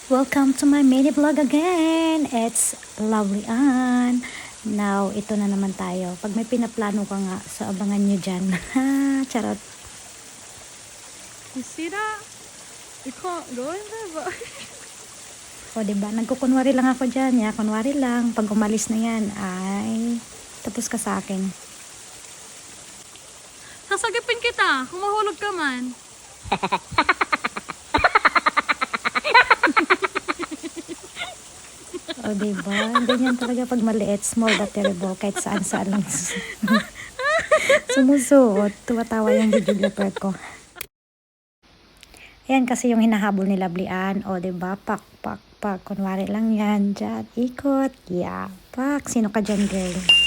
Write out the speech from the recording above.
Welcome to my mini vlog again. It's Lovely Ann. Now, ito na naman tayo. Pag may pinaplano ka nga, so abangan nyo dyan. Charot. You see that? You can't go in there, but... O, diba? Nagkukunwari lang ako dyan. Ya, kunwari lang. Pag umalis na yan, ay, tapos ka sa akin. Sasagipin kita kung mahulog ka man. O, diba? Ganyan talaga pag maliit. Small but terrible. Kahit saan-saan lang. Sumusuot. Tumatawa yung videographer ko. Ayan kasi yung hinahabol ni Lovely Ann. O, diba? Pak, pak, pak. Kunwari lang yan. Diyan. Ikot. Yeah. Pak. Sino ka dyan, girl?